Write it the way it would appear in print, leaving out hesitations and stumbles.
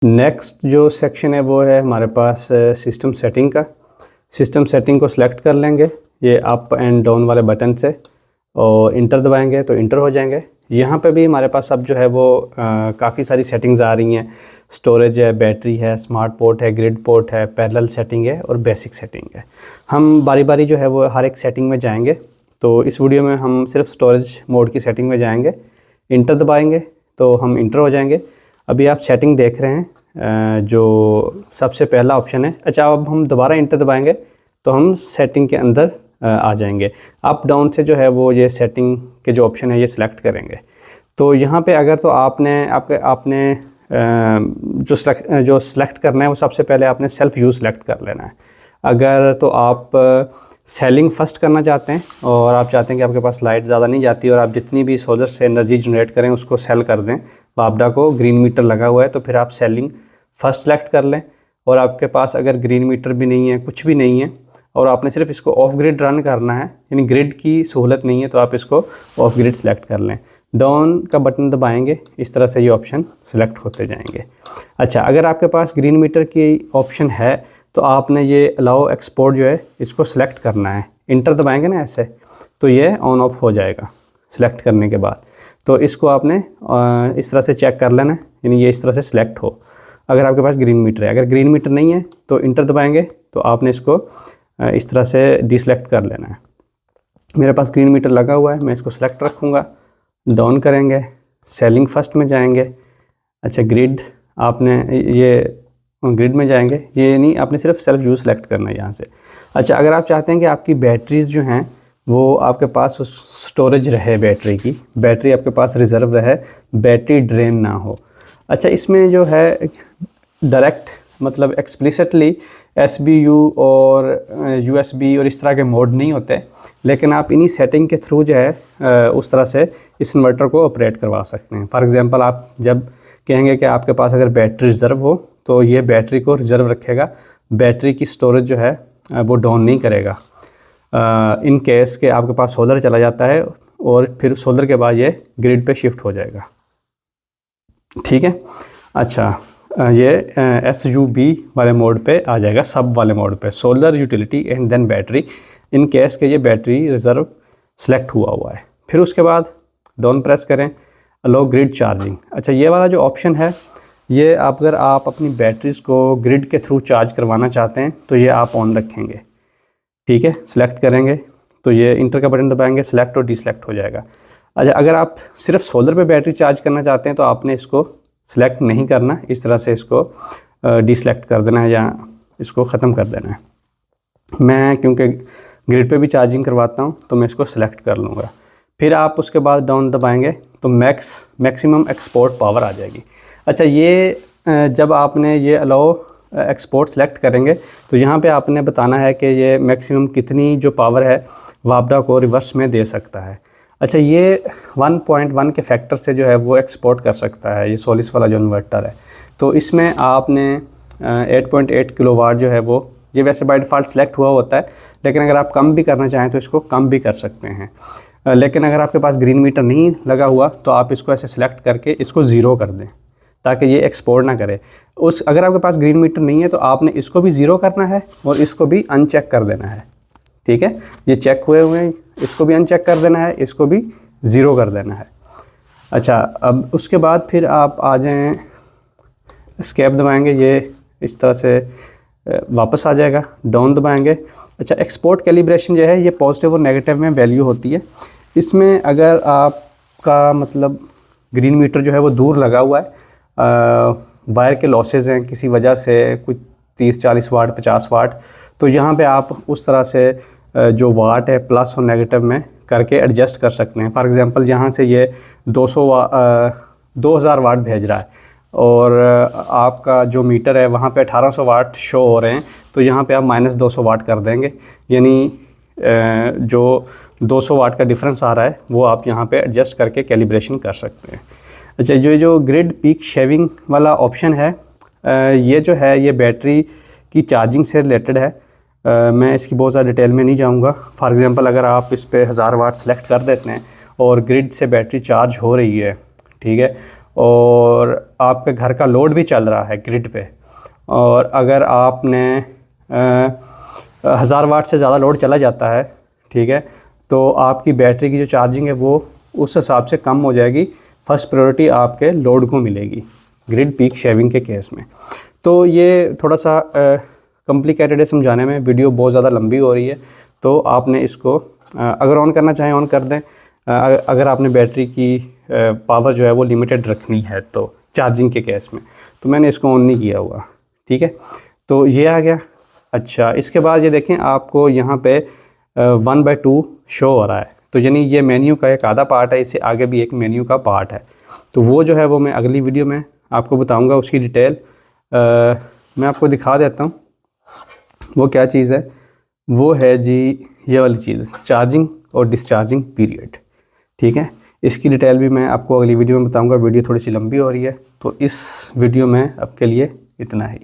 Next जो section है वो है हमारे पास सिस्टम सेटिंग का। सिस्टम सेटिंग को सिलेक्ट कर लेंगे ये अप एंड डाउन वाले बटन से और इंटर दबाएंगे तो इंटर हो जाएंगे। यहाँ पे भी हमारे पास अब जो है वो काफ़ी सारी सेटिंग्स आ रही हैं। स्टोरेज है, बैटरी है, स्मार्ट पोर्ट है, ग्रिड पोर्ट है, पैरेलल सेटिंग है और बेसिक सेटिंग है। हम बारी बारी जो है वो हर एक सेटिंग में जाएंगे। तो इस वीडियो में हम सिर्फ स्टोरेज मोड की सेटिंग में जाएंगे, इंटर दबाएंगे तो हम इंटर हो जाएंगे। अभी आप सेटिंग देख रहे हैं जो सबसे पहला ऑप्शन है। अच्छा, अब हम दोबारा इंटर दबाएंगे तो हम सेटिंग के अंदर आ जाएंगे। अप डाउन से जो है वो ये सेटिंग के जो ऑप्शन है ये सिलेक्ट करेंगे। तो यहाँ पे अगर तो आपने जो सिलेक्ट करना है वो सबसे पहले आपने सेल्फ यूज़ सेलेक्ट कर लेना है। अगर तो आप सेलिंग फर्स्ट करना चाहते हैं और आप चाहते हैं कि आपके पास लाइट ज़्यादा नहीं जाती और आप जितनी भी सोलर से एनर्जी जनरेट करें उसको सेल कर दें, वापडा को ग्रीन मीटर लगा हुआ है तो फिर आप सेलिंग फर्स्ट सेलेक्ट कर लें। और आपके पास अगर ग्रीन मीटर भी नहीं है, कुछ भी नहीं है और आपने सिर्फ इसको ऑफ ग्रिड रन करना है, यानी ग्रिड की सहूलत नहीं है, तो आप इसको ऑफ ग्रिड सेलेक्ट कर लें। डाउन का बटन दबाएंगे, इस तरह से ये ऑप्शन सेलेक्ट होते जाएंगे। अच्छा, अगर आपके पास ग्रीन मीटर की ऑप्शन है तो आपने ये अलाउ एक्सपोर्ट जो है इसको सिलेक्ट करना है। इंटर दबाएंगे ना ऐसे तो ये ऑन ऑफ हो जाएगा सिलेक्ट करने के बाद। तो इसको आपने इस तरह से चेक कर लेना है, यानी ये इस तरह से सिलेक्ट हो अगर आपके पास ग्रीन मीटर है। अगर ग्रीन मीटर नहीं है तो इंटर दबाएंगे तो आपने इसको इस तरह से डिसलेक्ट कर लेना है। मेरे पास ग्रीन मीटर लगा हुआ है, मैं इसको सिलेक्ट रखूँगा। डाउन करेंगे, सेलिंग फर्स्ट में जाएंगे। अच्छा, ग्रिड आपने ये ग्रिड में जाएंगे, ये नहीं, आपने सिर्फ सेल्फ यूज़ सेलेक्ट करना है यहाँ से। अच्छा, अगर आप चाहते हैं कि आपकी बैटरीज़ जो हैं वो आपके पास स्टोरेज रहे, बैटरी आपके पास रिज़र्व रहे, बैटरी ड्रेन ना हो। अच्छा, इसमें जो है डायरेक्ट मतलब एक्सप्लिसिटली SBU और USB और इस तरह के मोड नहीं होते, लेकिन आप इन्हीं सेटिंग के थ्रू जो है उस तरह से इस इन्वर्टर को ऑपरेट करवा सकते हैं। फॉर एग्जांपल, आप जब कहेंगे कि आपके पास अगर बैटरी रिज़र्व हो तो ये बैटरी को रिज़र्व रखेगा, बैटरी की स्टोरेज जो है वो डाउन नहीं करेगा। इन केस के आपके पास सोलर चला जाता है और फिर सोलर के बाद ये ग्रिड पे शिफ्ट हो जाएगा। ठीक है। अच्छा, ये SUB वाले मोड पे आ जाएगा, सब वाले मोड पे, solar utility and then battery, in case के ये बैटरी रिज़र्व सेलेक्ट हुआ है। फिर उसके बाद डाउन प्रेस करें, अलो ग्रिड चार्जिंग। अच्छा, ये वाला जो ऑप्शन है ये अगर आप अपनी बैटरीज़ को ग्रिड के थ्रू चार्ज करवाना चाहते हैं तो ये आप ऑन रखेंगे। ठीक है, सिलेक्ट करेंगे तो ये इंटर का बटन दबाएंगे, सिलेक्ट और डिसलेक्ट हो जाएगा। अच्छा, अगर आप सिर्फ सोलर पे बैटरी चार्ज करना चाहते हैं तो आपने इसको सिलेक्ट नहीं करना, इस तरह से इसको डिसलेक्ट कर देना है या इसको ख़त्म कर देना है। मैं क्योंकि ग्रिड पे भी चार्जिंग करवाता हूँ तो मैं इसको सिलेक्ट कर लूँगा। फिर आप उसके बाद डाउन दबाएंगे तो मैक्सिमम एक्सपोर्ट पावर आ जाएगी। अच्छा, ये जब आपने ये अलाउ एक्सपोर्ट सेलेक्ट करेंगे तो यहाँ पे आपने बताना है कि ये मैक्सिमम कितनी जो पावर है वापडा को रिवर्स में दे सकता है। अच्छा, ये 1.1 के फैक्टर से जो है वो एक्सपोर्ट कर सकता है ये सोलिस वाला जो इन्वर्टर है। तो इसमें आपने 8.8 किलोवाट जो है वो, ये वैसे बाय डिफ़ॉल्ट सेलेक्ट हुआ होता है, लेकिन अगर आप कम भी करना चाहें तो इसको कम भी कर सकते हैं। लेकिन अगर आपके पास ग्रीन मीटर नहीं लगा हुआ तो आप इसको ऐसे सिलेक्ट करके इसको ज़ीरो कर दें ताकि ये एक्सपोर्ट ना करे। अगर आपके पास ग्रीन मीटर नहीं है तो आपने इसको भी ज़ीरो करना है और इसको भी अनचेक कर देना है। ठीक है, ये चेक हुए हैं, इसको भी अनचेक कर देना है, इसको भी ज़ीरो कर देना है। अच्छा, अब उसके बाद फिर आप आ जाएं, एस्केप दबाएंगे, ये इस तरह से वापस आ जाएगा। डाउन दबाएंगे। अच्छा, एक्सपोर्ट कैलिब्रेशन जो है ये पॉजिटिव और नेगेटिव में वैल्यू होती है। इसमें अगर आपका मतलब ग्रीन मीटर जो है वो दूर लगा हुआ है, वायर के लॉसेस हैं किसी वजह से, कुछ 30-40 वाट 50 वाट, तो यहाँ पे आप उस तरह से जो वाट है प्लस और नेगेटिव में करके एडजस्ट कर सकते हैं। फॉर एग्जांपल, यहाँ से ये 2000 वाट भेज रहा है और आपका जो मीटर है वहाँ पे 1800 वाट शो हो रहे हैं, तो यहाँ पे आप -200 वाट कर देंगे, यानी जो 200 वाट का डिफरेंस आ रहा है वो आप यहाँ पे एडजस्ट करके कैलिब्रेशन कर सकते हैं। अच्छा, जो ग्रिड पीक शेविंग वाला ऑप्शन है, ये जो है ये बैटरी की चार्जिंग से रिलेटेड है। मैं इसकी बहुत ज़्यादा डिटेल में नहीं जाऊँगा। फॉर एग्जांपल, अगर आप इस पे 1000 वाट सेलेक्ट कर देते हैं और ग्रिड से बैटरी चार्ज हो रही है, ठीक है, और आपके घर का लोड भी चल रहा है ग्रिड पे, और अगर आपने 1000 वाट से ज़्यादा लोड चला जाता है, ठीक है, तो आपकी बैटरी की जो चार्जिंग है वो उस हिसाब से कम हो जाएगी। फर्स्ट प्रायोरिटी आपके लोड को मिलेगी ग्रिड पीक शेविंग के केस में। तो ये थोड़ा सा कॉम्प्लिकेटेड है समझाने में, वीडियो बहुत ज़्यादा लंबी हो रही है, तो आपने इसको अगर ऑन करना चाहें ऑन कर दें। अगर आपने बैटरी की पावर जो है वो लिमिटेड रखनी है तो चार्जिंग के केस में, तो मैंने इसको ऑन नहीं किया हुआ, ठीक है। तो ये आ गया। अच्छा, इसके बाद ये देखें आपको यहाँ पे 1/2 शो हो रहा है, तो यानी ये मेन्यू का एक आधा पार्ट है, इससे आगे भी एक मेन्यू का पार्ट है। तो वो जो है वो मैं अगली वीडियो में आपको बताऊंगा, उसकी डिटेल मैं आपको दिखा देता हूँ। वो क्या चीज़ है, वो है जी ये वाली चीज़, चार्जिंग और डिस्चार्जिंग पीरियड, ठीक है। इसकी डिटेल भी मैं आपको अगली वीडियो में बताऊंगा। वीडियो थोड़ी सी लंबी हो रही है, तो इस वीडियो में आपके लिए इतना ही।